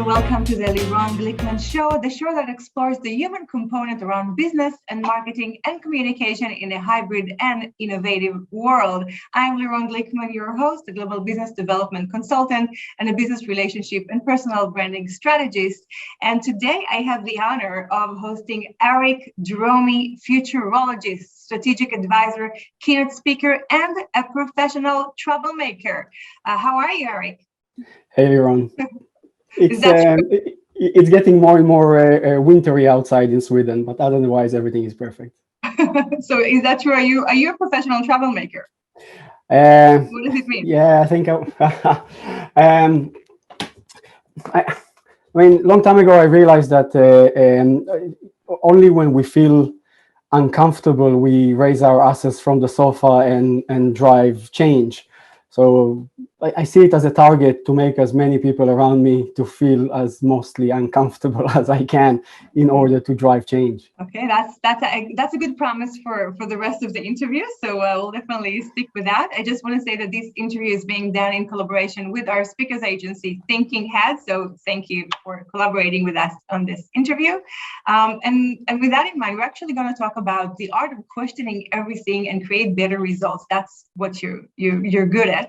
and welcome to the Lirone Glikman show, the show that explores the human component around business and marketing and communication in a hybrid and innovative world. I'm Lirone Glikman, your host, a global business development consultant and a business relationship and personal branding strategist. And today I have the honor of hosting Aric Dromi, Futurologist, strategic advisor, keynote speaker, and a professional troublemaker. How are you, Aric? Hey, Lirone. It's getting more and more wintry outside in Sweden, but otherwise everything is perfect. So is that true? Are you a professional troublemaker? What does it mean? Yeah, I think I mean, long time ago I realized that only when we feel uncomfortable we raise our asses from the sofa and drive change. So I see it as a target to make as many people around me to feel as mostly uncomfortable as I can in order to drive change. Okay, that's a good promise for the rest of the interview. So we'll definitely stick with that. I just want to say that this interview is being done in collaboration with our speakers agency, Thinking Heads. So thank you for collaborating with us on this interview. And with that in mind, we're actually going to talk about the art of questioning everything and create better results. That's what you're good at.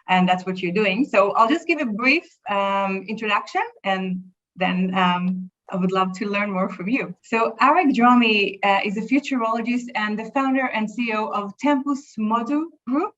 And that's what you're doing. So I'll just give a brief introduction, and then I would love to learn more from you. So Aric Dromi is a futurologist and the founder and CEO of Tempus Motu Group,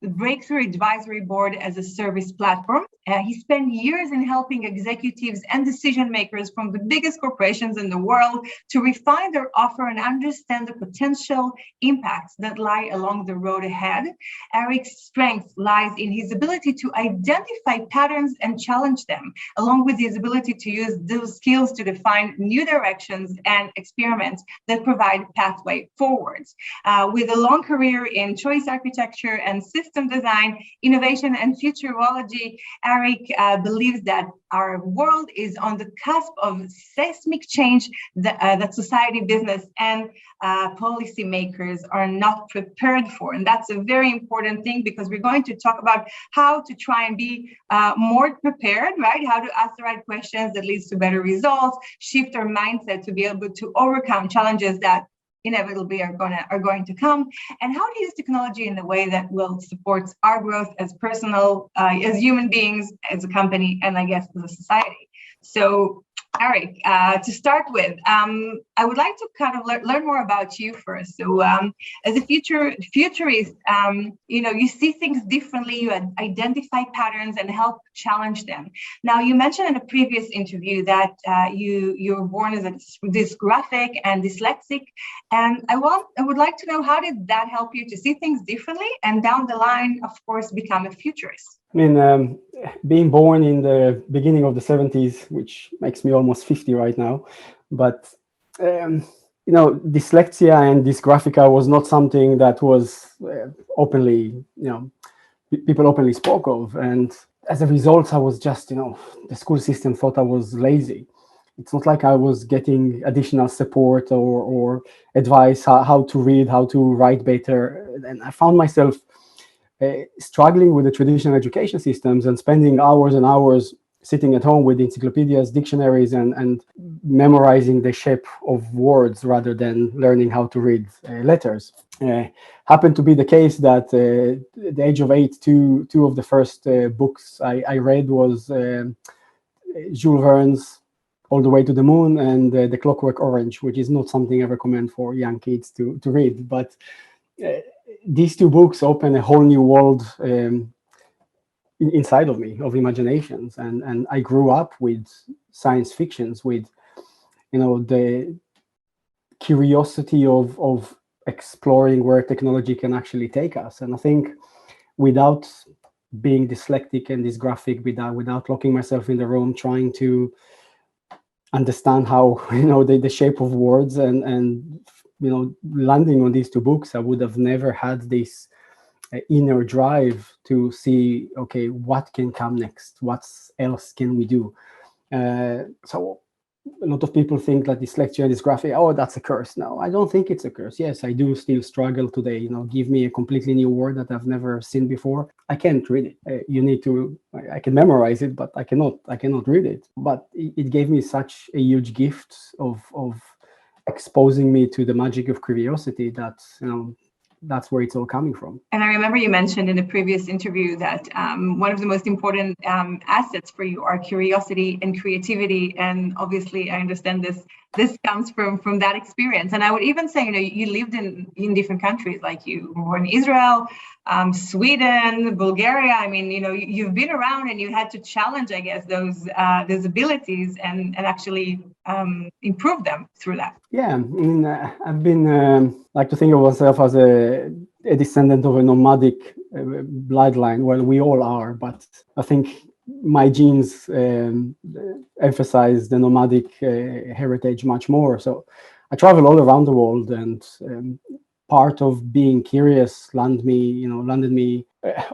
the breakthrough advisory board as a service platform. He spent years in helping executives and decision makers from the biggest corporations in the world to refine their offer and understand the potential impacts that lie along the road ahead. Aric's strength lies in his ability to identify patterns and challenge them, along with his ability to use those skills to define new directions and experiments that provide pathway forwards. With a long career in choice architecture and system design, innovation, and futurology, Aric believes that our world is on the cusp of seismic change that society, business, and policymakers are not prepared for. And that's a very important thing, because we're going to talk about how to try and be more prepared, right? How to ask the right questions that leads to better results, shift our mindset to be able to overcome challenges that inevitably are going to come, and how to use technology in a way that will support our growth as as human beings, as a company, and I guess as a society. So Aric, to start with, I would like to kind of learn more about you first. So as a futurist, you see things differently, you identify patterns and help challenge them. Now, you mentioned in a previous interview that you were born as a dysgraphic and dyslexic, and I would like to know, how did that help you to see things differently and down the line, of course, become a futurist? I mean, being born in the beginning of the 70s, which makes me almost 50 right now, but dyslexia and dysgraphia was not something that was openly, people openly spoke of. And as a result, I was just, the school system thought I was lazy. It's not like I was getting additional support or advice how to read, how to write better. And I found myself struggling with the traditional education systems and spending hours and hours sitting at home with encyclopedias, dictionaries, and memorizing the shape of words rather than learning how to read letters. Happened to be the case that at the age of 8, two of the first books I read was Jules Verne's All the Way to the Moon and The Clockwork Orange, which is not something I recommend for young kids to read. But these two books open a whole new world inside of me, of imaginations, and I grew up with science fictions, with the curiosity of exploring where technology can actually take us. And I think without being dyslexic and dysgraphic, without locking myself in the room trying to understand how the shape of words and landing on these two books, I would have never had this inner drive to see, okay, what can come next? What else can we do? So a lot of people think that dyslexia, dysgraphia, oh, that's a curse. No, I don't think it's a curse. Yes, I do still struggle today. Give me a completely new word that I've never seen before. I can't read it. I can memorize it, but I cannot read it. But it gave me such a huge gift of exposing me to the magic of curiosity that, that's where it's all coming from. And I remember you mentioned in a previous interview that one of the most important assets for you are curiosity and creativity. And obviously, I understand this comes from that experience. And I would even say, you lived in different countries, like you were in Israel, Sweden, Bulgaria. I mean, you've been around and you had to challenge, I guess, those abilities and actually improve them through that. Yeah, I mean, I've been like to think of myself as a descendant of a nomadic bloodline. Well, we all are, but I think my genes emphasize the nomadic heritage much more. So I travel all around the world, and part of being curious landed me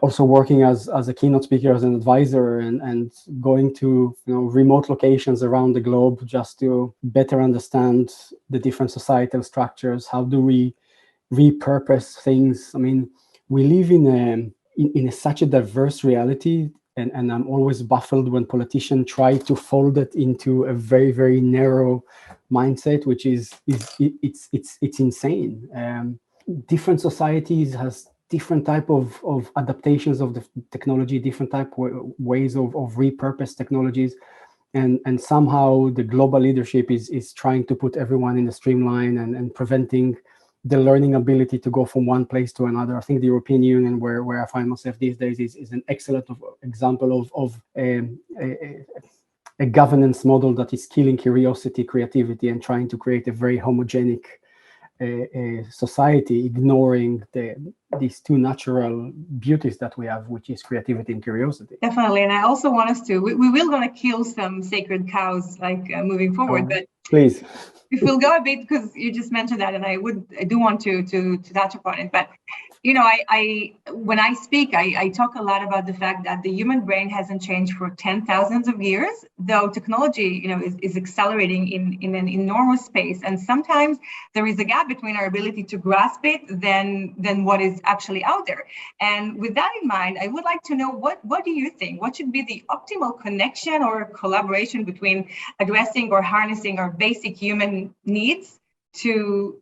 also working as a keynote speaker, as an advisor, and going to remote locations around the globe just to better understand the different societal structures. How do we repurpose things? I mean, we live in such a diverse reality, and I'm always baffled when politicians try to fold it into a very, very narrow mindset, which is it's insane. Different societies has different type of adaptations of the technology, different ways of repurpose technologies, and somehow the global leadership is trying to put everyone in a streamline and preventing the learning ability to go from one place to another. I think the European Union, where I find myself these days, is an excellent example of a governance model that is killing curiosity, creativity, and trying to create a very homogenic society, ignoring these two natural beauties that we have, which is creativity and curiosity. Definitely, and I also want us to. We will gonna kill some sacred cows, like moving forward, but please. If we'll go a bit, because you just mentioned that, and I do want to touch upon it, but I when I speak, I talk a lot about the fact that the human brain hasn't changed for 10,000s of years, though technology, is accelerating in an enormous space, and sometimes there is a gap between our ability to grasp it than what is actually out there. And with that in mind, I would like to know what do you think? What should be the optimal connection or collaboration between addressing or harnessing our basic human needs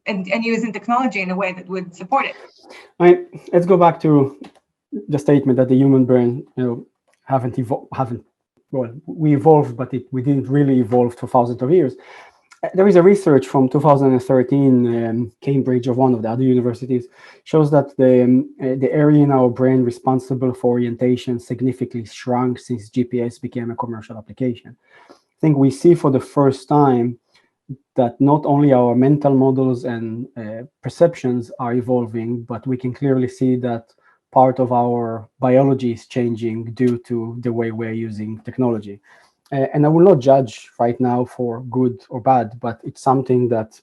and using technology in a way that would support it? Let's go back to the statement that the human brain, we evolved, but we didn't really evolve for thousands of years. There is a research from 2013, Cambridge, or one of the other universities, shows that the area in our brain responsible for orientation significantly shrunk since GPS became a commercial application. I think we see for the first time that not only our mental models and perceptions are evolving, but we can clearly see that part of our biology is changing due to the way we're using technology. And I will not judge right now for good or bad, but it's something that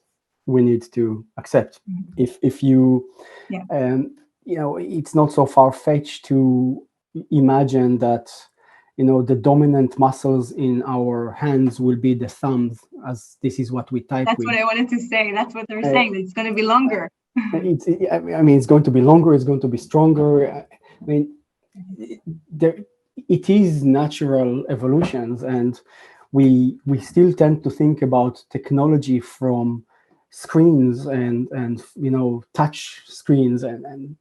we need to accept. If you, it's not so far-fetched to imagine that the dominant muscles in our hands will be the thumbs, as this is what we type That's with. what I wanted to say. That's what they're saying. It's going to be longer. It's going to be longer. It's going to be stronger. It is natural evolutions, and we still tend to think about technology from screens and touch screens and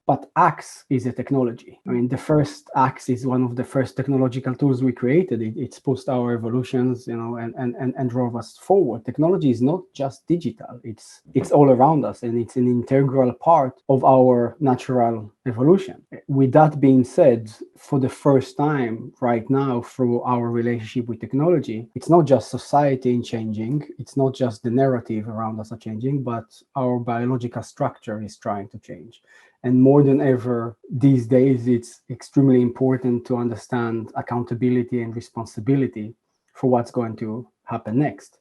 but axe is a technology. The first axe is one of the first technological tools we created. It's pushed our evolutions, and drove us forward. Technology is not just digital. It's all around us, and it's an integral part of our natural evolution. With that being said, for the first time right now, through our relationship with technology, it's not just society changing. It's not just the narrative around us are changing, but our biological structure is trying to change. And more than ever these days, it's extremely important to understand accountability and responsibility for what's going to happen next.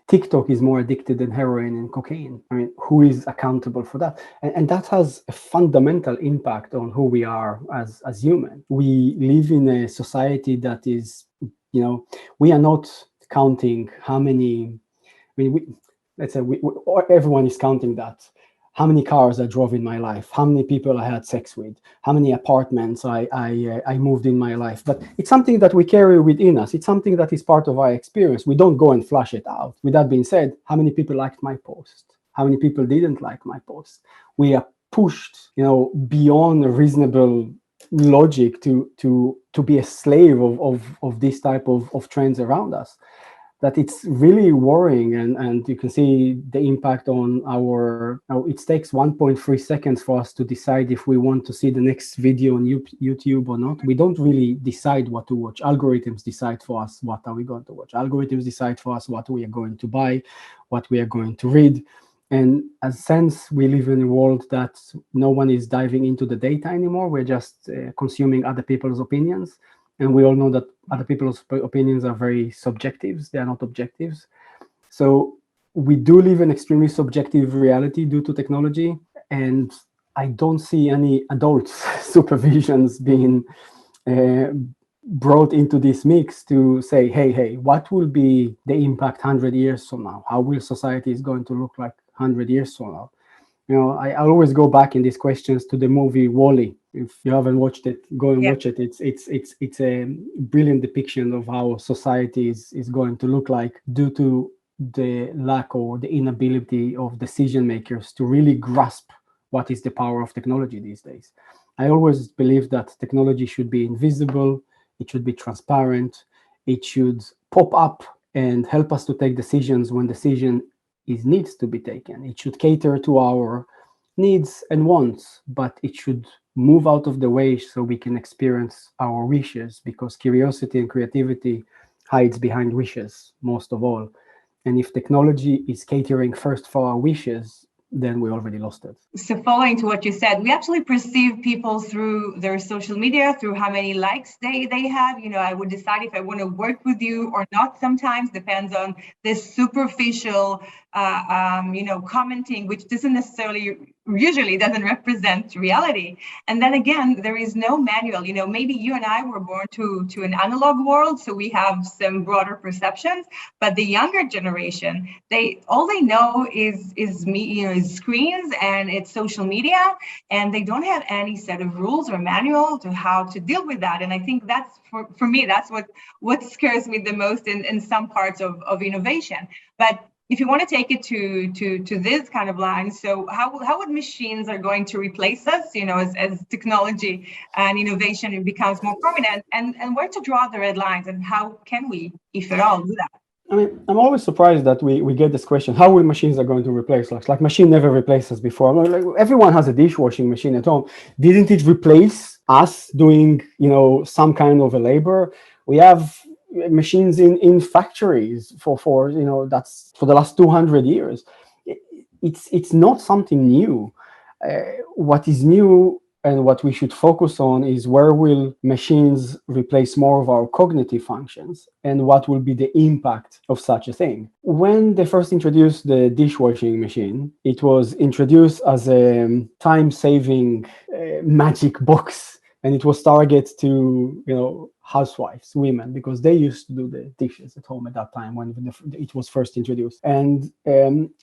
TikTok is more addicted than heroin and cocaine. Who is accountable for that? And that has a fundamental impact on who we are as humans. We live in a society that is, we are not counting how many, let's say everyone is counting that. How many cars I drove in my life, how many people I had sex with, how many apartments I moved in my life. But it's something that we carry within us. It's something that is part of our experience. We don't go and flush it out. With that being said, how many people liked my post? How many people didn't like my post? We are pushed, beyond a reasonable logic to be a slave of this type of trends around us. That it's really worrying, and you can see the impact on our. Now, it takes 1.3 seconds for us to decide if we want to see the next video on YouTube or not. We don't really decide what to watch. Algorithms decide for us what are we going to watch. Algorithms decide for us what we are going to buy, what we are going to read. And as since we live in a world that no one is diving into the data anymore, we're just consuming other people's opinions. And we all know that other people's opinions are very subjective. They are not objectives. So we do live in extremely subjective reality due to technology. And I don't see any adult supervisions being brought into this mix to say, hey, what will be the impact 100 years from now? How will society is going to look like 100 years from now? I always go back in these questions to the movie WALL-E. If you haven't watched it, go and watch it. It's a brilliant depiction of how society is going to look like due to the lack or the inability of decision makers to really grasp what is the power of technology these days. I always believe that technology should be invisible, it should be transparent, it should pop up and help us to take decisions when decision needs to be taken. It should cater to our needs and wants, but it should move out of the way so we can experience our wishes, because curiosity and creativity hides behind wishes most of all. And if technology is catering first for our wishes, then we already lost it. So following to what you said, we actually perceive people through their social media, through how many likes they have. I would decide if I want to work with you or not. Sometimes depends on this superficial, commenting, which doesn't necessarily, usually doesn't represent reality. And then again, there is no manual. Maybe you and I were born to an analog world, so we have some broader perceptions. But the younger generation, all they know is screens and it's social media, and they don't have any set of rules or manual to how to deal with that. And I think that's for me, that's what scares me the most in some parts of innovation. But if you want to take it to this kind of line, so how would machines are going to replace us, as technology and innovation becomes more prominent, and where to draw the red lines, and how can we, if at all, do that? I mean, I'm always surprised that we get this question: how will machines are going to replace us? Like machine never replaced us before. I mean, like, everyone has a dishwashing machine at home. Didn't it replace us doing, some kind of a labor? We have machines in factories for that's for the last 200 years. It's not something new. What is new and what we should focus on is where will machines replace more of our cognitive functions, and what will be the impact of such a thing. When they first introduced the dishwashing machine, it was introduced as a time-saving magic box, and it was targeted to housewives, women, because they used to do the dishes at home at that time when it was first introduced. And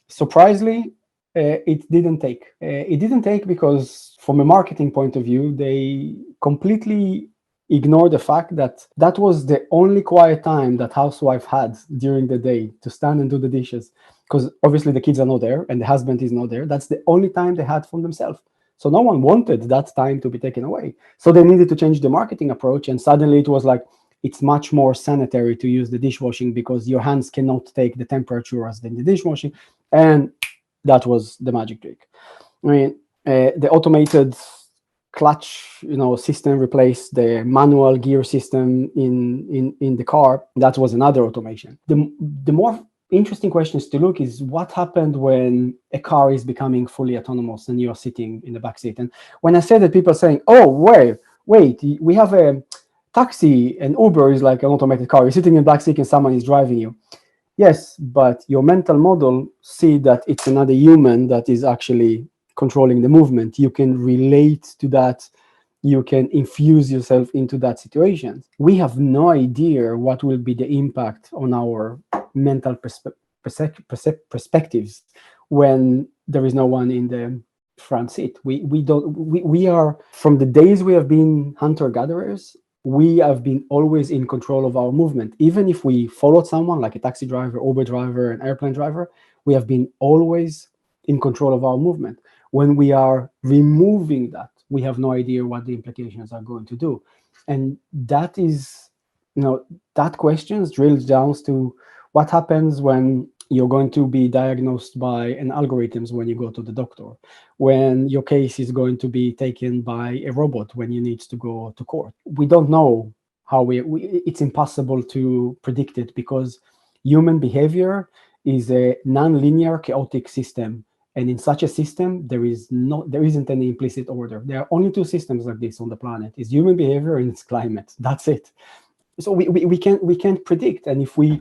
surprisingly, it didn't take. It didn't take because from a marketing point of view, they completely ignored the fact that that was the only quiet time that housewife had during the day to stand and do the dishes, because obviously the kids are not there and the husband is not there. That's the only time they had for themselves. So no one wanted that time to be taken away. So they needed to change the marketing approach, and suddenly it was like, it's much more sanitary to use the dishwashing because your hands cannot take the temperature as in the dishwashing. And that was the magic trick. I mean, the automated clutch, system replaced the manual gear system in the car. That was another automation. The more interesting questions to look is what happened when a car is becoming fully autonomous and you're sitting in the back seat. And when I said that, people are saying, "Oh, wait, we have a taxi and Uber is like an automated car. You're sitting in the back seat and someone is driving you." Yes, but your mental model see that it's another human that is actually controlling the movement. You can relate to that. you can infuse yourself into that situation. We have no idea what will be the impact on our mental perspectives when there is no one in the front seat. We are, from the days we have been hunter-gatherers, we have been always in control of our movement. Even if we followed someone like a taxi driver, Uber driver, an airplane driver, we have been always in control of our movement. When we are removing that, we have no idea what the implications are going to do. And that is, that question drills down to what happens when you're going to be diagnosed by an algorithms when you go to the doctor, when your case is going to be taken by a robot when you need to go to court. We don't know how it's impossible to predict it, because human behavior is a non-linear chaotic system. And in such a system, there isn't any implicit order. There are only two systems like this on the planet: it's human behavior and it's climate. That's it. So we can't predict. And if we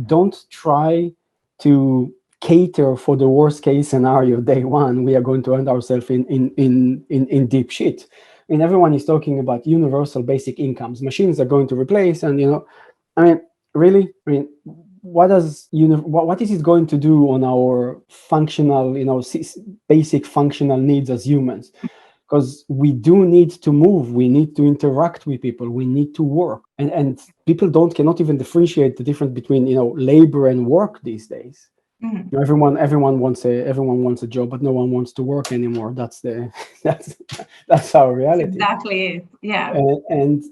don't try to cater for the worst case scenario day one, we are going to end ourselves in deep shit. And everyone is talking about universal basic incomes. Machines are going to replace, and really, what is it going to do on our functional, basic functional needs as humans? Because we do need to move, we need to interact with people, we need to work, and people cannot even differentiate the difference between labor and work these days. Mm-hmm. Everyone wants a job, but no one wants to work anymore. That's our reality. Exactly it. Yeah. And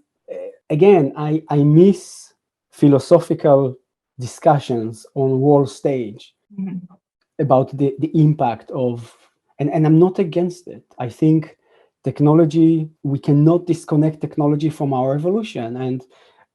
again, I miss philosophical discussions on world stage about the impact of, and I'm not against it. I think technology, we cannot disconnect technology from our evolution. And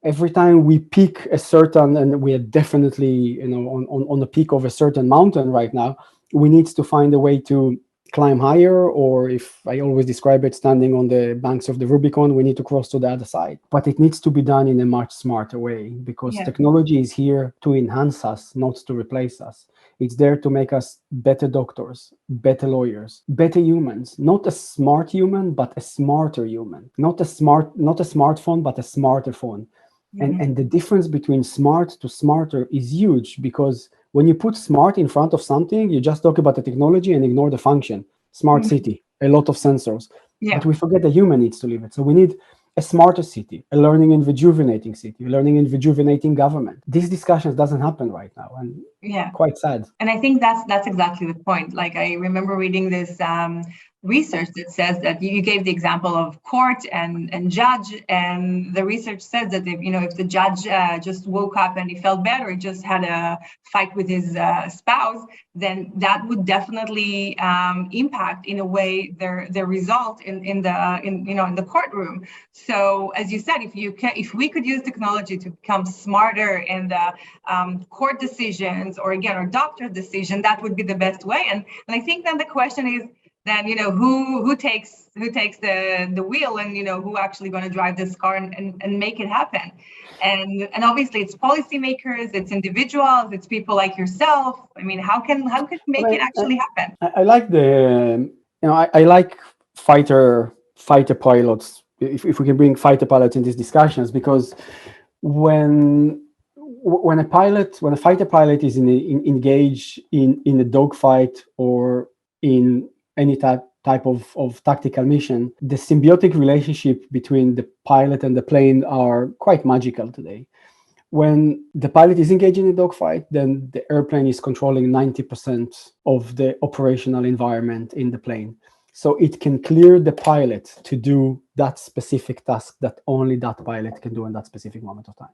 every time we pick a certain, and we are definitely on the peak of a certain mountain right now, we need to find a way to climb higher, or if I always describe it, standing on the banks of the Rubicon, we need to cross to the other side. But it needs to be done in a much smarter way, because technology is here to enhance us, not to replace us. It's there to make us better doctors, better lawyers, better humans. Not a smart human, but a smarter human. Not a smartphone, but a smarter phone. Mm-hmm. And the difference between smart to smarter is huge, because when you put smart in front of something, you just talk about the technology and ignore the function. Smart city, a lot of sensors. Yeah. But we forget the human needs to live it. So we need a smarter city, a learning and rejuvenating city, a learning and rejuvenating government. These discussions doesn't happen right now, and quite sad. And I think that's exactly the point. Like, I remember reading this research that says that you gave the example of court and judge, and the research says that if the judge just woke up and he felt bad, or he just had a fight with his spouse, then that would definitely impact in a way their result in the courtroom. So as you said, if we could use technology to become smarter in the court decisions, or doctor decision, that would be the best way. And I think then the question is, then who takes the wheel, and who actually going to drive this car and make it happen. And obviously it's policymakers, it's individuals, it's people like yourself. I mean, how can make it actually happen? I like I like fighter pilots, if we can bring fighter pilots in these discussions, because when a fighter pilot is engaged in a dogfight or in any type of tactical mission, the symbiotic relationship between the pilot and the plane are quite magical today. When the pilot is engaged in a dogfight, then the airplane is controlling 90% of the operational environment in the plane. So it can clear the pilot to do that specific task that only that pilot can do in that specific moment of time.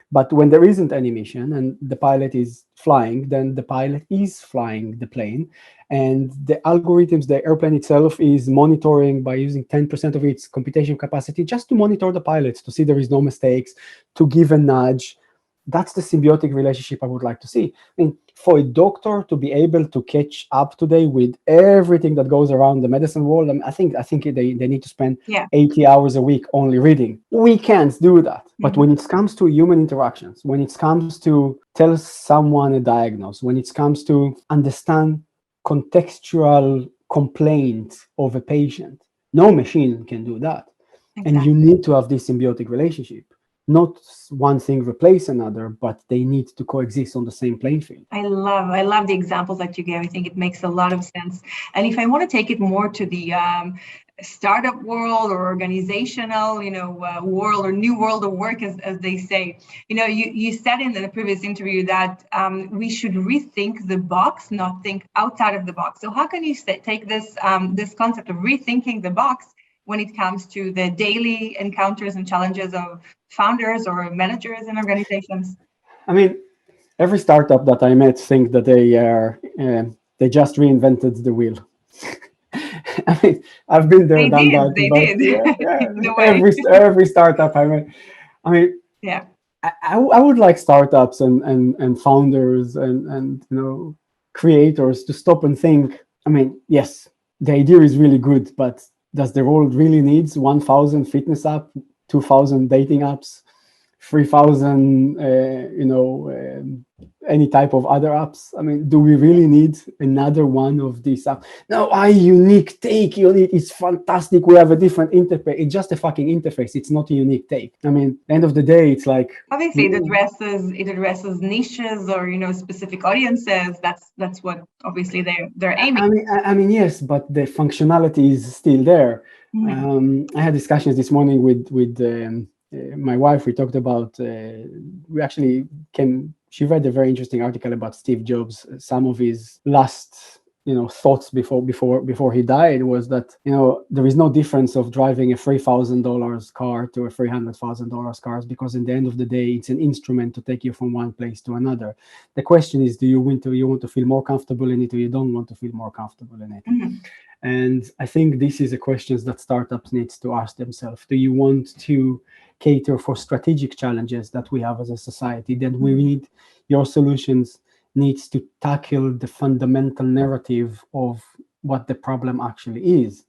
But when there isn't any mission and the pilot is flying, then the pilot is flying the plane, and the algorithms, the airplane itself is monitoring by using 10% of its computation capacity just to monitor the pilot, to see there is no mistakes, to give a nudge. That's the symbiotic relationship I would like to see. I mean, for a doctor to be able to catch up today with everything that goes around the medicine world, I think they need to spend 80 hours a week only reading. We can't do that. Mm-hmm. But when it comes to human interactions, when it comes to tell someone a diagnosis, when it comes to understand contextual complaint of a patient, no machine can do that. And you need to have this symbiotic relationship. Not one thing replace another, but they need to coexist on the same playing field. I love the examples that you gave. I think it makes a lot of sense. And if I want to take it more to the startup world or organizational, world or new world of work, as they say, you said in the previous interview that we should rethink the box, not think outside of the box. So how can you take this concept of rethinking the box when it comes to the daily encounters and challenges of founders or managers in organizations? I mean, every startup that I met think that they just reinvented the wheel. I mean, I've been there, done that. They did. Yeah. Every startup I met. I mean, yeah. I would like startups and founders and creators to stop and think. I mean, yes, the idea is really good, but does the world really needs 1,000 fitness app, 2,000 dating apps, 3,000 any type of other apps? I mean, do we really need another one of these apps? No, unique take. It's fantastic. We have a different interface. It's just a fucking interface. It's not a unique take. I mean, end of the day, it's like, obviously it addresses niches or specific audiences. That's what obviously they're aiming. I mean, yes, but the functionality is still there. I had discussions this morning with my wife. We talked about. She read a very interesting article about Steve Jobs. Some of his last thoughts before he died was that there is no difference of driving a $3,000 car to a $300,000 car, because in the end of the day it's an instrument to take you from one place to another. The question is, do you want to feel more comfortable in it, or you don't want to feel more comfortable in it? And I think this is a question that startups need to ask themselves. Do you want to cater for strategic challenges that we have as a society? Then we need your solutions needs to tackle the fundamental narrative of what the problem actually is.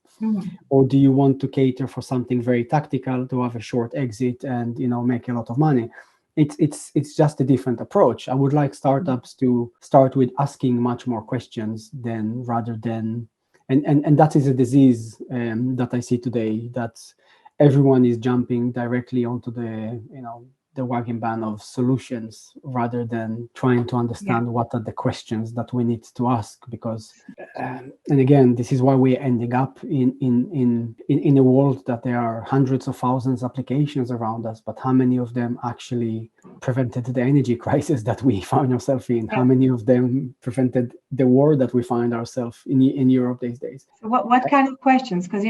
Or do you want to cater for something very tactical to have a short exit and make a lot of money? It's just a different approach. I would like startups to start with asking much more questions rather than and that is a disease that I see today, that everyone is jumping directly onto the wagon ban of solutions rather than trying to understand what are the questions that we need to ask. Because and again, this is why we're ending up in a world that there are hundreds of thousands of applications around us, but how many of them actually prevented the energy crisis that we found ourselves in? How many of them prevented the war that we find ourselves in Europe these days? So what kind of questions? Because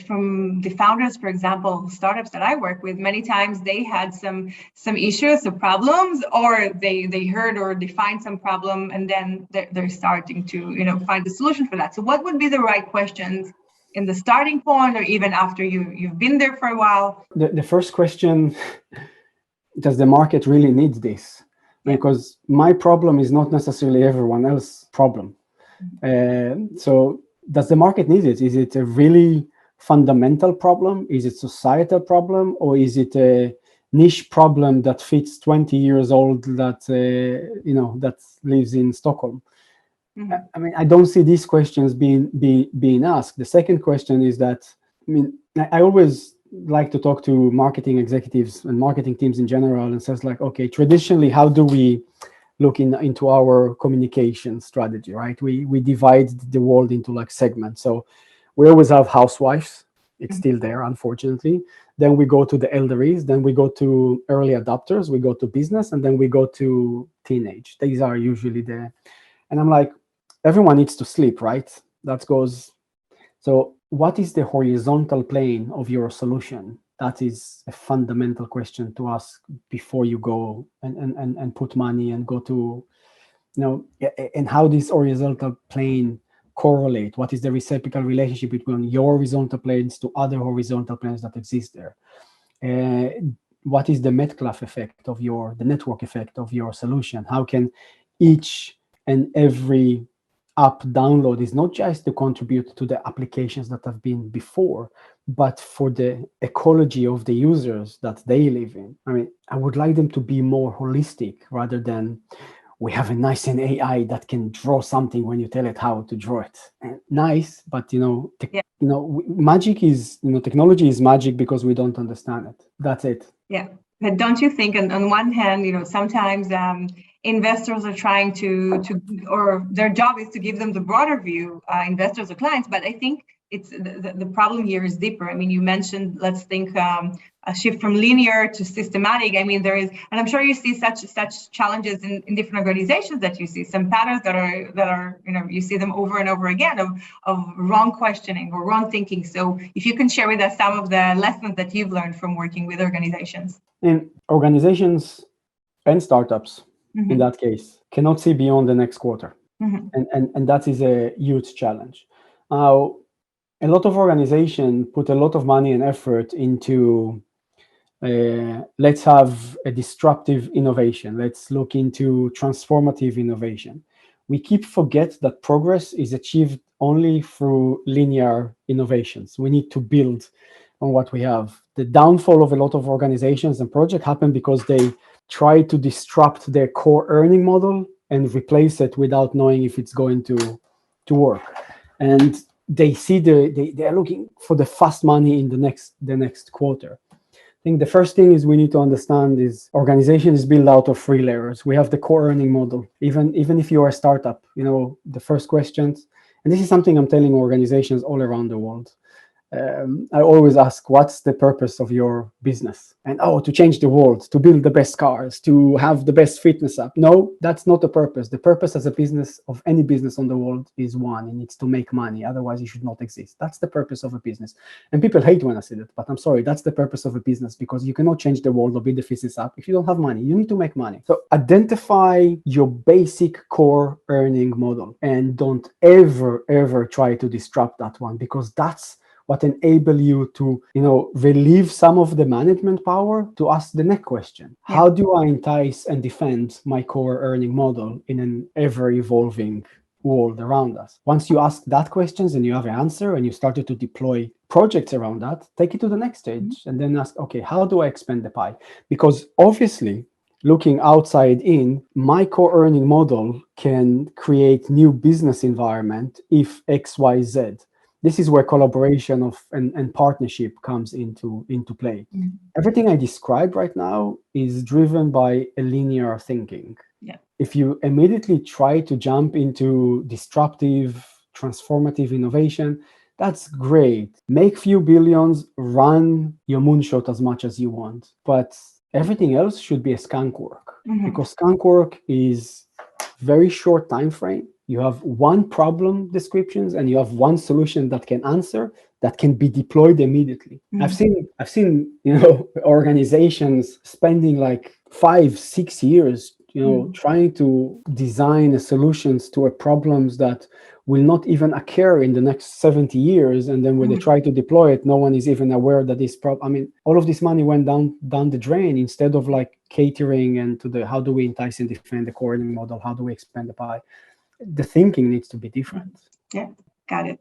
from the founders, for example, startups that I work with, many times they had some issues, some problems, or they heard or defined some problem, and then they're starting to find a solution for that. So what would be the right questions in the starting point, or even after you've been there for a while? The first question: does the market really need this? Because my problem is not necessarily everyone else's problem. So does the market need it? Is it a really fundamental problem? Is it societal problem? Or is it a niche problem that fits 20 years old that that lives in Stockholm? I mean, I don't see these questions being asked. The second question is that, I always like to talk to marketing executives and marketing teams in general, and says like, okay, traditionally, how do we look into our communication strategy, right? We divide the world into like segments. So we always have housewives. It's still there, unfortunately. Then we go to the elderlies. Then we go to early adopters. We go to business, and then we go to teenage. These are usually and I'm like, everyone needs to sleep, right? That goes. So what is the horizontal plane of your solution? That is a fundamental question to ask before you go and put money and go to, and how this horizontal plane correlate. What is the reciprocal relationship between your horizontal planes to other horizontal planes that exist there? What is the Metcalfe effect the network effect of your solution? How can each and every app download is not just to contribute to the applications that have been before, but for the ecology of the users that they live in? I mean, I would like them to be more holistic rather than we have a nice an AI that can draw something when you tell it how to draw it. And nice, but magic is, technology is magic because we don't understand it. That's it. Yeah. But don't you think, on one hand, sometimes investors are trying to, or their job is to give them the broader view, investors or clients, but I think it's the problem here is deeper. I mean, you mentioned, let's think a shift from linear to systematic. I mean, there is, and I'm sure you see such challenges in different organizations, that you see some patterns that are you see them over and over again of wrong questioning or wrong thinking. So if you can share with us some of the lessons that you've learned from working with organizations. And organizations and startups, in that case, cannot see beyond the next quarter. And that is a huge challenge. Now, a lot of organizations put a lot of money and effort into let's have a disruptive innovation. Let's look into transformative innovation. We keep forget that progress is achieved only through linear innovations. We need to build on what we have. The downfall of a lot of organizations and projects happen because they try to disrupt their core earning model and replace it without knowing if it's going to work. And they see they are looking for the fast money in the next quarter. I think the first thing is we need to understand is organization is built out of 3 layers. We have the core earning model. Even if you are a startup, the first questions, and this is something I'm telling organizations all around the world. I always ask, what's the purpose of your business? And to change the world, to build the best cars, to have the best fitness app. No, that's not the purpose. The purpose as a business of any business on the world is one. It needs to make money. Otherwise, it should not exist. That's the purpose of a business. And people hate when I say that, but I'm sorry. That's the purpose of a business, because you cannot change the world or build a fitness app if you don't have money. You need to make money. So identify your basic core earning model and don't ever try to disrupt that one, because that's what enable you to, relieve some of the management power to ask the next question. Yeah. How do I entice and defend my core earning model in an ever-evolving world around us? Once you ask that questions and you have an answer and you started to deploy projects around that, take it to the next stage and then ask, okay, how do I expand the pie? Because obviously, looking outside in, my core earning model can create new business environment if X, Y, Z. This is where collaboration and partnership comes into play. Everything I described right now is driven by a linear thinking. Yeah. If you immediately try to jump into disruptive, transformative innovation, that's great. Make few billions, run your moonshot as much as you want. But everything else should be a skunk work, because skunk work is very short time frame. You have one problem descriptions and you have one solution that can answer, that can be deployed immediately. I've seen organizations spending like 5-6 years trying to design solutions to problems that will not even occur in the next 70 years. And then when they try to deploy it, no one is even aware that this all of this money went down the drain, instead of like catering and to the how do we entice and defend the core earning model, how do we expand the pie. The thinking needs to be different. Yeah, got it.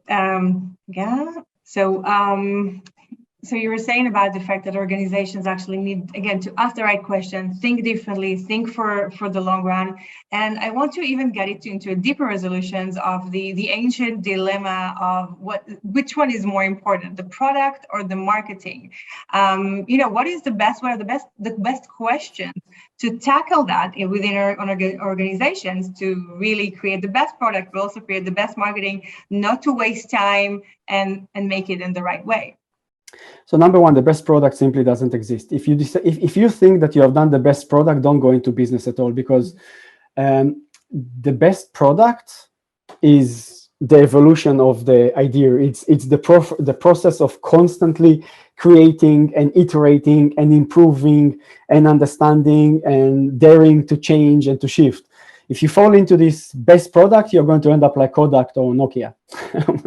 So you were saying about the fact that organizations actually need, again, to ask the right questions, think differently, think for the long run. And I want to even get it into deeper resolutions of the ancient dilemma of which one is more important, the product or the marketing? What is the best way, the best question to tackle that within our organizations to really create the best product, but also create the best marketing, not to waste time and make it in the right way? So number one, the best product simply doesn't exist. If you think that you have done the best product, don't go into business at all, because the best product is the evolution of the idea. It's the process of constantly creating and iterating and improving and understanding and daring to change and to shift. If you fall into this best product, you're going to end up like Kodak or Nokia.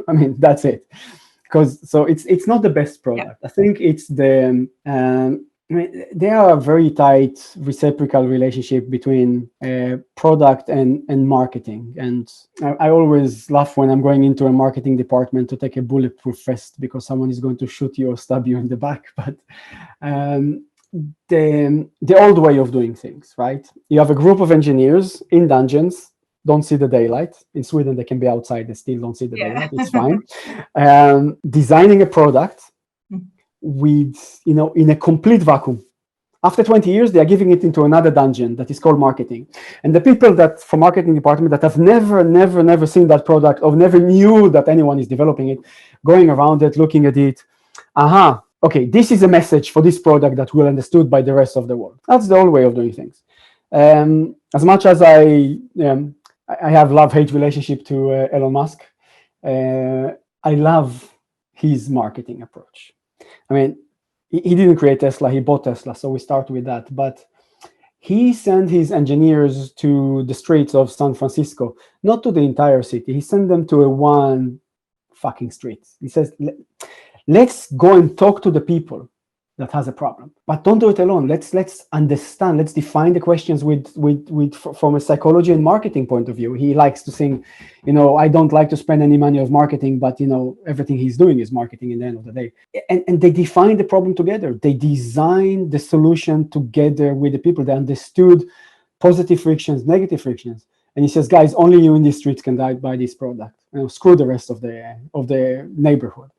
I mean, that's it. So it's not the best product. Yeah. I think it's there are a very tight reciprocal relationship between product and marketing. And I always laugh when I'm going into a marketing department to take a bulletproof vest because someone is going to shoot you or stab you in the back. But the old way of doing things, right? You have a group of engineers in dungeons, don't see the daylight. In Sweden, they can be outside, they still don't see the daylight. It's fine. Designing a product with, in a complete vacuum. After 20 years, they are giving it into another dungeon that is called marketing. And the people that from marketing department that have never seen that product or never knew that anyone is developing it, going around it, looking at it, okay, this is a message for this product that will be understood by the rest of the world. That's the old way of doing things. As much as I have love-hate relationship to Elon Musk, I love his marketing approach. I mean, he didn't create Tesla, he bought Tesla, so we start with that. But he sent his engineers to the streets of San Francisco, not to the entire city. He sent them to a one fucking street. He says, let's go and talk to the people that has a problem, but don't do it alone. Let's understand. Let's define the questions from a psychology and marketing point of view. He likes to sing, I don't like to spend any money of marketing, but everything he's doing is marketing in the end of the day. And they define the problem together. They design the solution together with the people. They understood positive frictions, negative frictions. And he says, guys, only you in these streets can buy this product. Screw the rest of the neighborhood.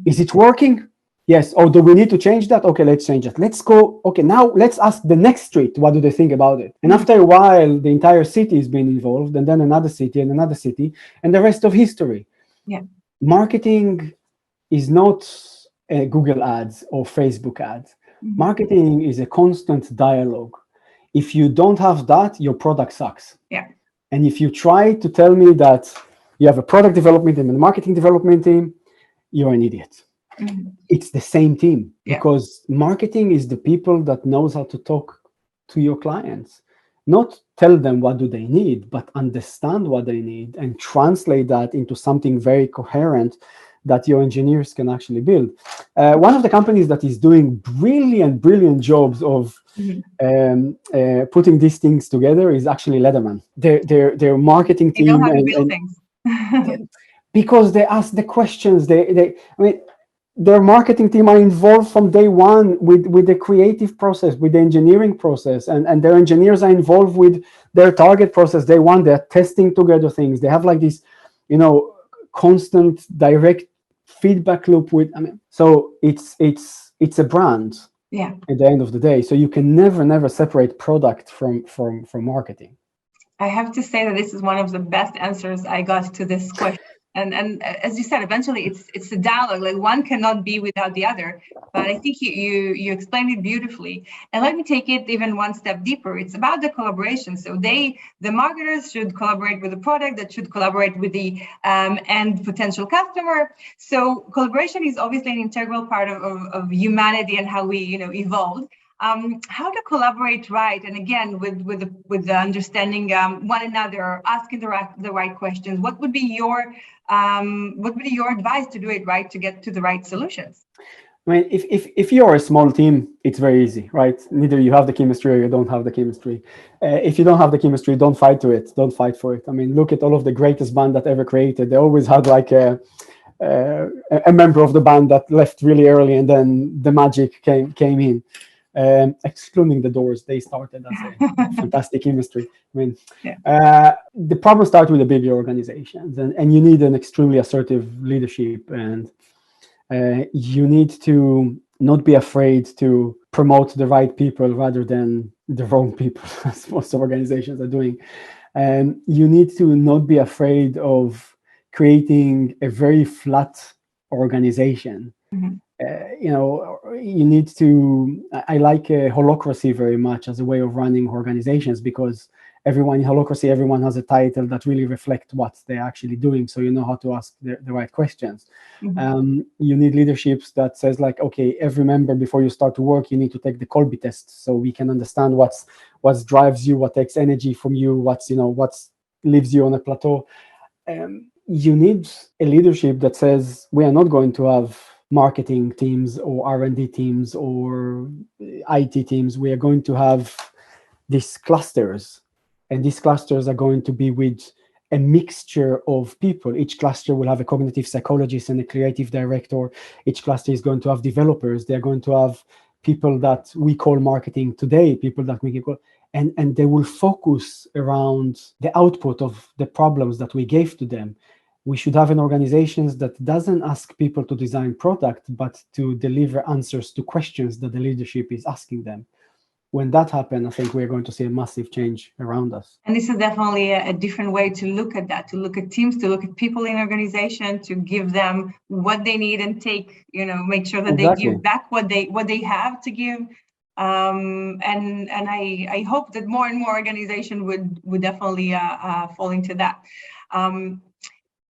Is it working? Yes. Oh, do we need to change that? Okay, let's change it. Let's go. Okay, now let's ask the next street, what do they think about it? And after a while, the entire city has been involved, and then another city and another city, and the rest of history. Yeah. Marketing is not Google ads or Facebook ads. Marketing is a constant dialogue. If you don't have that, your product sucks. Yeah. And if you try to tell me that you have a product development team and a marketing development team, you're an idiot. It's the same team, because marketing is the people that knows how to talk to your clients, not tell them what do they need, but understand what they need and translate that into something very coherent that your engineers can actually build. One of the companies that is doing brilliant jobs of putting these things together is actually Lederman. Their marketing team. They know how to build things. Because they ask the questions. Their marketing team are involved from day one with the creative process, with the engineering process, and their engineers are involved with their target process. Day one, they're testing together things. They have like this, constant direct feedback loop so it's a brand. Yeah. At the end of the day, so you can never separate product from marketing. I have to say that this is one of the best answers I got to this question. And as you said, eventually it's a dialogue. Like one cannot be without the other. But I think you explained it beautifully. And let me take it even one step deeper. It's about the collaboration. So the marketers should collaborate with the product, that should collaborate with the end potential customer. So collaboration is obviously an integral part of humanity and how we evolved. How to collaborate right, and again with the understanding one another, asking the right questions. What would be your advice to do it right, to get to the right solutions? I mean, if you're a small team, it's very easy, right? Neither you have the chemistry or you don't have the chemistry. If you don't have the chemistry, don't fight for it. I mean, look at all of the greatest band that ever created. They always had like a member of the band that left really early, and then the magic came in. Excluding the Doors, they started as a fantastic chemistry. I mean, the problem starts with the bigger organizations, and you need an extremely assertive leadership, and you need to not be afraid to promote the right people rather than the wrong people, as most organizations are doing. And you need to not be afraid of creating a very flat organization. You need to, I like holocracy very much as a way of running organizations, because everyone in holocracy, everyone has a title that really reflect what they're actually doing, so you know how to ask the right questions. You need leaderships that says like, okay, every member before you start to work, you need to take the Colby test, so we can understand what drives you, what takes energy from you, what leaves you on a plateau. You need a leadership that says we are not going to have marketing teams or R&D teams or IT teams. We are going to have these clusters, and these clusters are going to be with a mixture of people. Each cluster will have a cognitive psychologist and a creative director. Each cluster is going to have developers. They're going to have people that we call marketing today, people that we can call, and they will focus around the output of the problems that we gave to them. We should have an organization that doesn't ask people to design product, but to deliver answers to questions that the leadership is asking them. When that happens, I think we're going to see a massive change around us. And this is definitely a different way to look at that, to look at teams, to look at people in organization, to give them what they need and take, make sure that they give back what they have to give. And I hope that more and more organizations would definitely fall into that.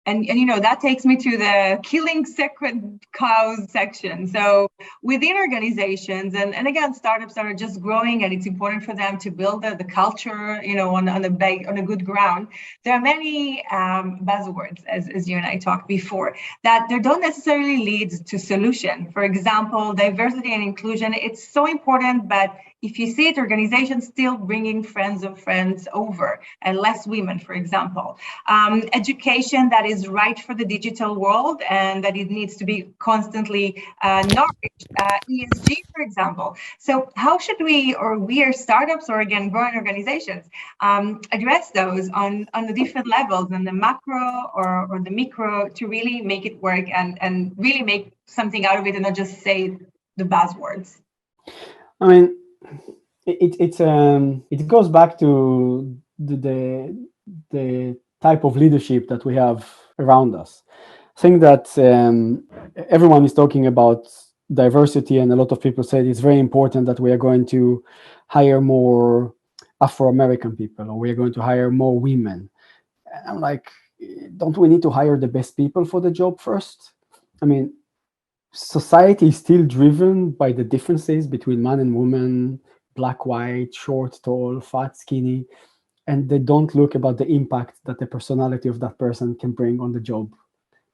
And that takes me to the killing sacred cows section. So within organizations, and again, startups that are just growing, and it's important for them to build the culture, on a good ground. There are many buzzwords, as you and I talked before, that they don't necessarily lead to solution. For example, diversity and inclusion, it's so important, but if you see it, organizations still bringing friends of friends over, and less women, for example. Education that is right for the digital world, and that it needs to be constantly nourished. ESG, for example. So how should we are startups, or again, growing organizations, address those on the different levels, on the macro or the micro, to really make it work and really make something out of it, and not just say the buzzwords? I mean, it goes back to the type of leadership that we have around us. I think that everyone is talking about diversity, and a lot of people say it's very important that we are going to hire more Afro-American people, or we are going to hire more women. And I'm like, don't we need to hire the best people for the job first? I mean, society is still driven by the differences between man and woman, black, white, short, tall, fat, skinny, and they don't look about the impact that the personality of that person can bring on the job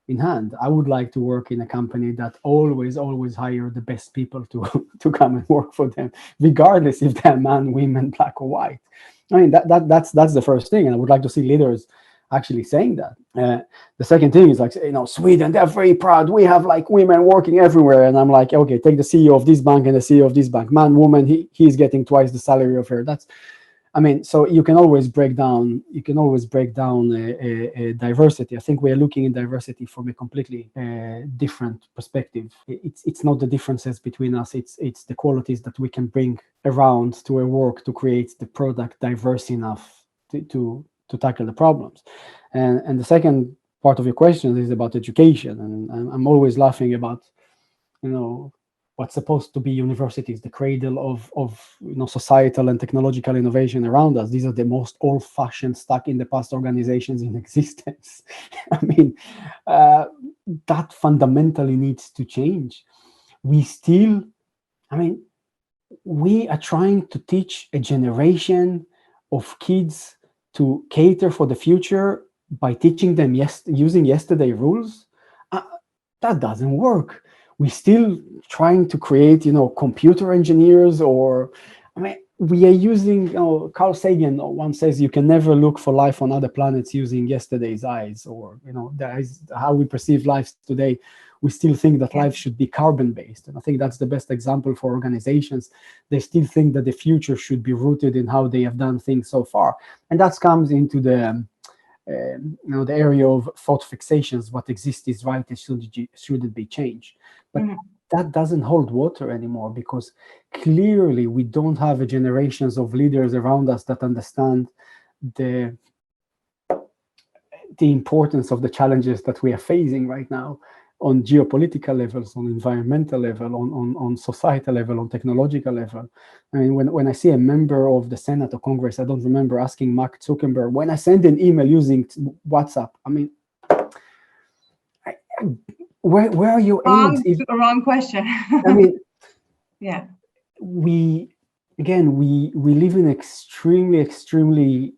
in hand. I would like to work in a company that always hire the best people to come and work for them, regardless if they're man, women, black or white. I mean, that's the first thing, and I would like to see leaders actually saying that. The second thing is like, Sweden, they're very proud. We have like women working everywhere. And I'm like, okay, take the CEO of this bank and the CEO of this bank. Man, woman, he's getting twice the salary of her. So you can always break down diversity. I think we are looking at diversity from a completely different perspective. It's not the differences between us. It's the qualities that we can bring around to a work to create the product diverse enough to tackle the problems. And the second part of your question is about education. And I'm always laughing about, what's supposed to be universities, the cradle of societal and technological innovation around us. These are the most old-fashioned, stuck in the past organizations in existence. I mean, that fundamentally needs to change. We are trying to teach a generation of kids to cater for the future by teaching them using yesterday rules. That doesn't work. We're still trying to create, computer engineers, we are using, Carl Sagan once says you can never look for life on other planets using yesterday's eyes, or, how we perceive life today. We still think that life should be carbon-based. And I think that's the best example for organizations. They still think that the future should be rooted in how they have done things so far. And that comes into the area of thought fixations. What exists is right, and shouldn't be changed. But that doesn't hold water anymore, because clearly we don't have generations of leaders around us that understand the importance of the challenges that we are facing right now, on geopolitical levels, on environmental level, on societal level, on technological level. I mean, when I see a member of the Senate or Congress, I don't remember asking Mark Zuckerberg, when I send an email using WhatsApp, I mean, where are your aims? Wrong question. I mean, yeah. We live in extremely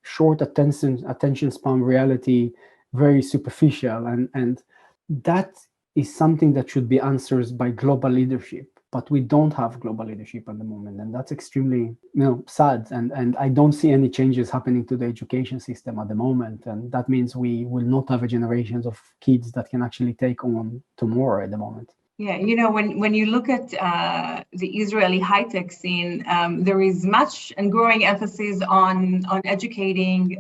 short attention span reality, very superficial, and that is something that should be answered by global leadership. But we don't have global leadership at the moment, and that's extremely sad. And I don't see any changes happening to the education system at the moment, and that means we will not have a generations of kids that can actually take on tomorrow at the moment. Yeah, when you look at the Israeli high-tech scene, there is much and growing emphasis on educating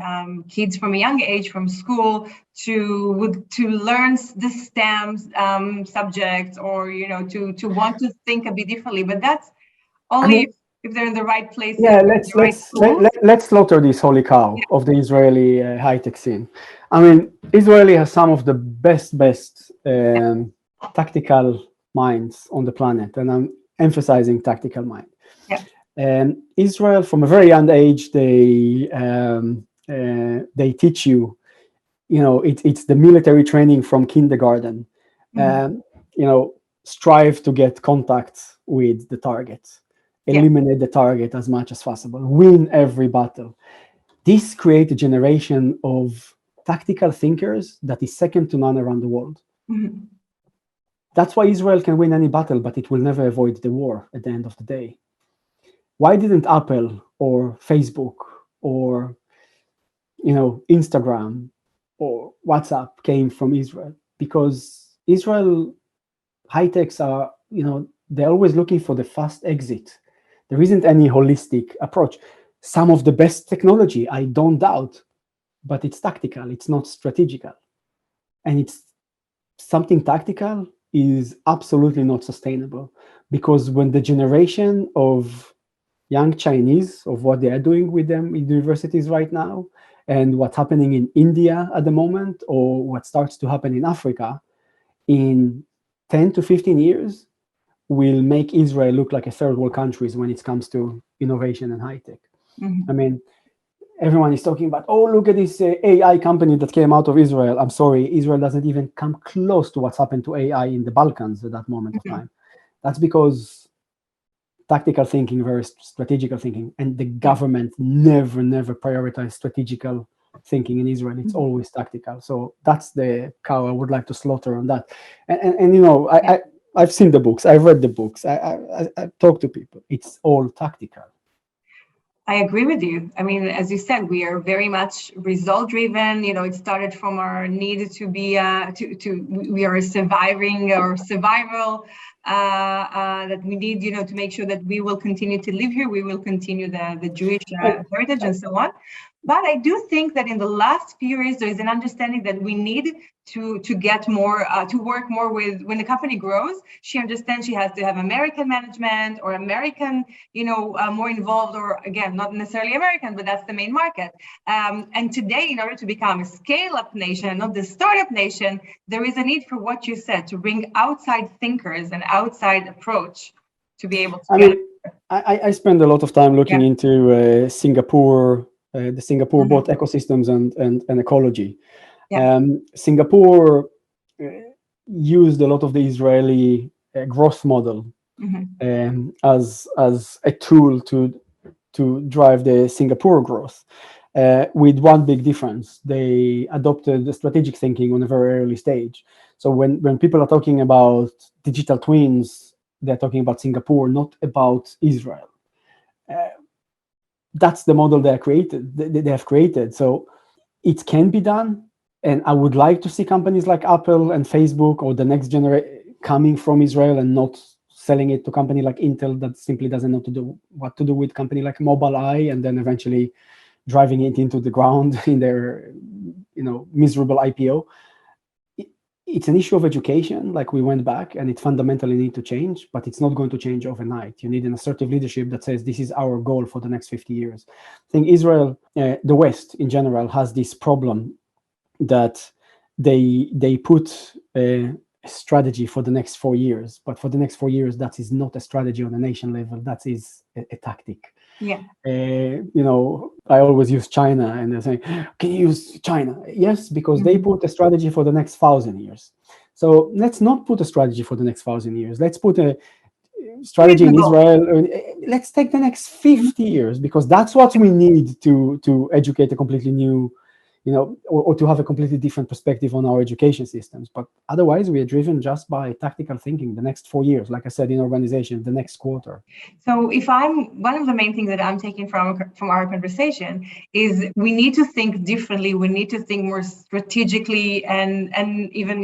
kids from a young age, from school, to learn the STEM subjects, or to want to think a bit differently. But that's only if they're in the right places, yeah, the right schools. let's slaughter this holy cow of the Israeli high-tech scene. I mean, Israeli has some of the best tactical minds on the planet, and I'm emphasizing tactical mind. Yeah. Israel, from a very young age, they teach you, it's the military training from kindergarten. Strive to get contacts with the target, eliminate the target as much as possible, win every battle. This creates a generation of tactical thinkers that is second to none around the world. That's why Israel can win any battle, but it will never avoid the war at the end of the day. Why didn't Apple or Facebook or Instagram or WhatsApp came from Israel? Because Israel high techs are, they're always looking for the fast exit. There isn't any holistic approach. Some of the best technology, I don't doubt, but it's tactical, it's not strategical. And it's something tactical is absolutely not sustainable, because when the generation of young Chinese, of what they are doing with them in universities right now, and what's happening in India at the moment, or what starts to happen in Africa, in 10 to 15 years, will make Israel look like a third world country when it comes to innovation and high tech. I mean, everyone is talking about, oh, look at this AI company that came out of Israel. I'm sorry, Israel doesn't even come close to what's happened to AI in the Balkans at that moment of time. That's because tactical thinking versus strategical thinking, and the government never prioritized strategical thinking in Israel. It's always tactical. So that's the cow I would like to slaughter on that. And I've seen the books, I've read the books, I talked to people. It's all tactical. I agree with you. I mean, as you said, we are very much result driven. It started from our need to be we are surviving, or survival that we need, to make sure that we will continue to live here. We will continue the Jewish heritage and so on. But I do think that in the last few years, there is an understanding that we need to get more, to work more with, when the company grows, she understands she has to have American management, or American, more involved, or again, not necessarily American, but that's the main market. And today, in order to become a scale-up nation, not the startup nation, there is a need for what you said, to bring outside thinkers and outside approach to be able to I spend a lot of time looking into Singapore, the Singapore both ecosystems and ecology. Singapore used a lot of the Israeli growth model as a tool to drive the Singapore growth, with one big difference. They adopted the strategic thinking on a very early stage. So when people are talking about digital twins, they're talking about Singapore, not about Israel. That's the model they have created. So it can be done. And I would like to see companies like Apple and Facebook, or the next generation, coming from Israel and not selling it to a company like Intel that simply doesn't know what to do with a company like Mobileye, and then eventually driving it into the ground in their miserable IPO. It's an issue of education, like we went back, and it fundamentally needs to change, but it's not going to change overnight. You need an assertive leadership that says, this is our goal for the next 50 years. I think Israel, the West in general, has this problem that they put a strategy for the next 4 years, but for the next 4 years, that is not a strategy on a nation level. That is a tactic. Yeah. I always use China, and they're saying, can you use China? Yes, because they put a strategy for the next 1,000 years. So let's not put a strategy for the next 1,000 years. Let's put a strategy in Israel. Let's take the next 50 years, because that's what we need to educate a completely new or to have a completely different perspective on our education systems. But otherwise, we are driven just by tactical thinking the next 4 years, like I said, in organization, the next quarter. So if one of the main things that I'm taking from our conversation is we need to think differently. We need to think more strategically and even,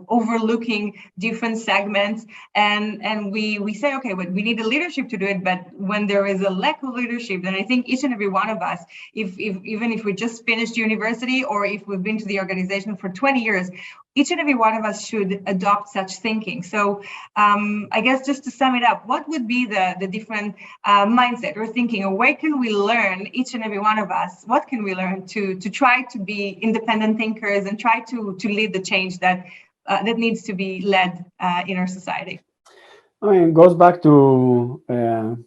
overlooking different segments. And we say, okay, but we need the leadership to do it. But when there is a lack of leadership, then I think each and every one of us, even if we just finished university or if we've been to the organization for 20 years, each and every one of us should adopt such thinking. So I guess just to sum it up, what would be the different mindset or thinking, or where can we learn, each and every one of us, what can we learn to try to be independent thinkers and try to lead the change that needs to be led in our society? I mean, it goes back to a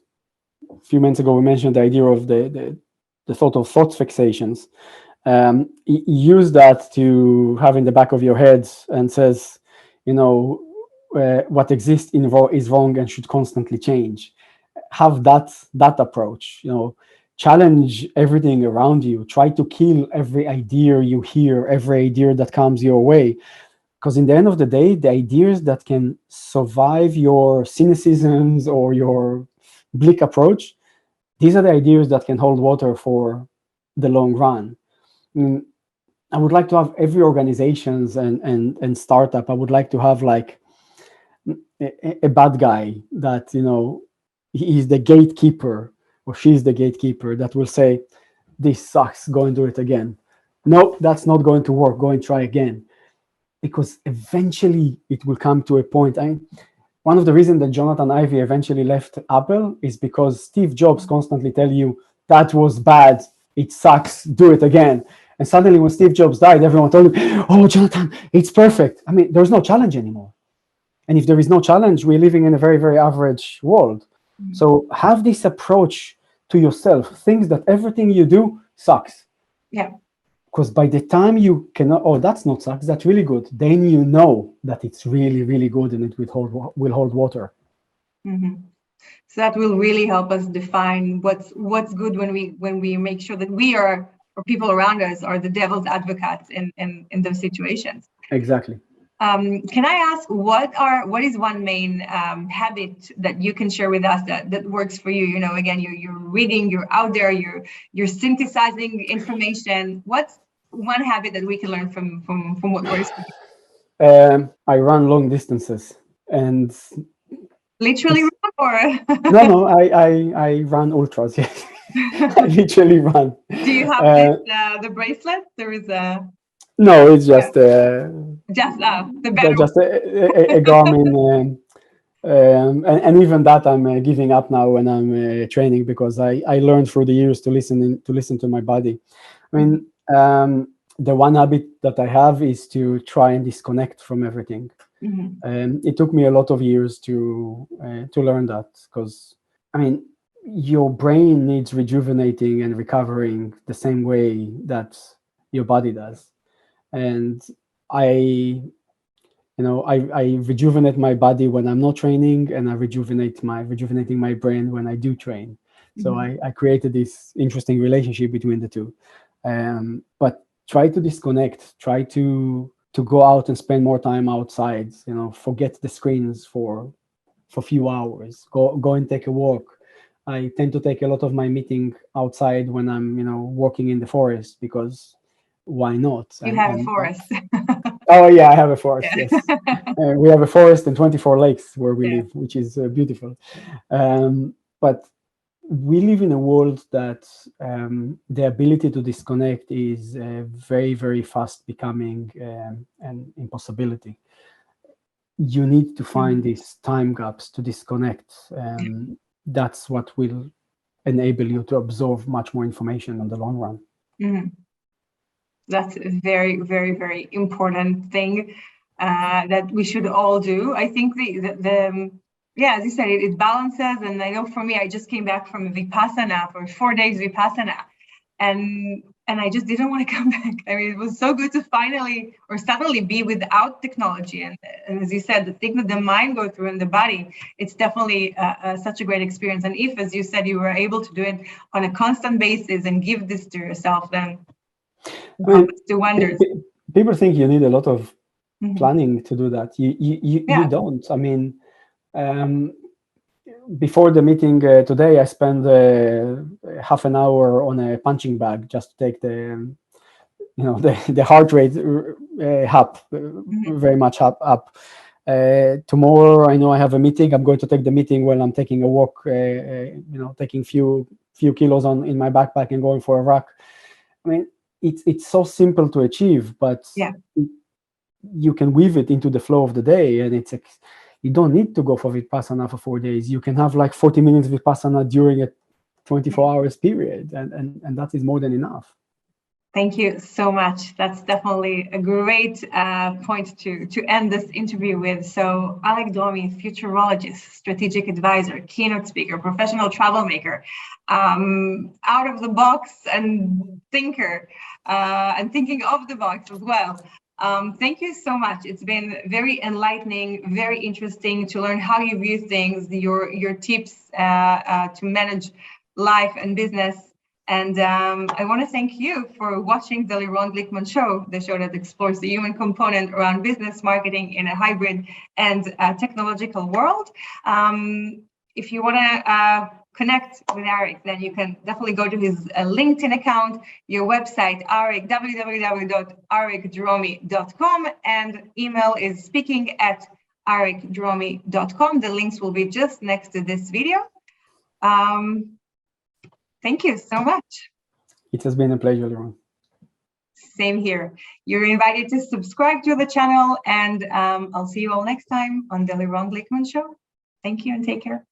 few minutes ago, we mentioned the idea of the sort of thought fixations. Use that to have in the back of your head and says, what exists is wrong and should constantly change. Have that approach. Challenge everything around you. Try to kill every idea you hear, every idea that comes your way. Because in the end of the day, the ideas that can survive your cynicisms or your bleak approach, these are the ideas that can hold water for the long run. I would like to have every organizations and startup, I would like to have like a bad guy that, he's the gatekeeper or she's the gatekeeper that will say, this sucks, go and do it again. No, that's not going to work, go and try again. Because eventually it will come to a point. One of the reasons that Jonathan Ive eventually left Apple is because Steve Jobs constantly tell you, that was bad, it sucks, do it again. And suddenly when Steve Jobs died, everyone told him, oh, Jonathan, it's perfect. I mean, there's no challenge anymore. And if there is no challenge, we're living in a very, very average world. Mm-hmm. So have this approach to yourself. Think that everything you do sucks. Yeah. Because by the time you cannot, oh, that's not sucks, that's really good, then you know that it's really, really good and it will hold water. Mm-hmm. So that will really help us define what's good when we make sure that we are, or people around us are, the devil's advocates in those situations. Exactly. Can I ask what is one main habit that you can share with us that works for you? Again, you're reading, you're out there, you're synthesizing information. What's one habit that we can learn from what works for you? I run long distances and literally run, or no, I run ultras. Yes, I literally run. Do you have the bracelet? There is a. No, it's just the battle. Just a Garmin, and even that I'm giving up now when I'm training, because I learned through the years to listen to my body. I mean, the one habit that I have is to try and disconnect from everything. Mm-hmm. It took me a lot of years to learn that, because I mean, your brain needs rejuvenating and recovering the same way that your body does. And I rejuvenate my body when I'm not training, and I rejuvenating my brain when I do train. Mm-hmm. So I created this interesting relationship between the two. But try to disconnect, try to go out and spend more time outside, forget the screens for a few hours, go and take a walk. I tend to take a lot of my meeting outside when I'm, walking in the forest, because why not? You have a forest. Oh yeah, I have a forest. Yeah. Yes, we have a forest and 24 lakes where we live, which is beautiful. But we live in a world that the ability to disconnect is very, very fast becoming an impossibility. You need to find these time gaps to disconnect. That's what will enable you to absorb much more information in the long run. Mm-hmm. That's a very, very, very important thing that we should all do. I think as you said, it balances. And I know for me, I just came back from Vipassana for 4 days Vipassana, and I just didn't want to come back. I mean, it was so good to finally or suddenly be without technology. And as you said, the thing that the mind goes through and the body, it's definitely such a great experience. And if, as you said, you were able to do it on a constant basis and give this to yourself, then I mean, do wonders. People think you need a lot of Mhm. planning to do that. You Yeah. don't. I mean, before the meeting today, I spent half an hour on a punching bag just to take the heart rate up, very much up. Tomorrow, I know I have a meeting. I'm going to take the meeting when I'm taking a walk. Taking few kilos in my backpack and going for a walk. I mean, it's so simple to achieve, but Yeah. you can weave it into the flow of the day, and you don't need to go for Vipassana for 4 days. You can have like 40 minutes Vipassana during a 24 hours period, and that is more than enough. Thank you so much. That's definitely a great point to end this interview with. So Aric Dromi, futurologist, strategic advisor, keynote speaker, professional troublemaker, out of the box and thinker, and thinking of the box as well. Thank you so much. It's been very enlightening, very interesting to learn how you view things, your tips to manage life and business. And I want to thank you for watching the Lirone Glikman show, the show that explores the human component around business marketing in a hybrid and technological world. If you want to connect with Aric, then you can definitely go to his LinkedIn account, your website, Aric, www.aricdromi.com, and email is speaking@aricdromi.com. The links will be just next to this video. Thank you so much. It has been a pleasure, Lirone. Same here. You're invited to subscribe to the channel, and I'll see you all next time on the Lirone Glikman Show. Thank you and take care.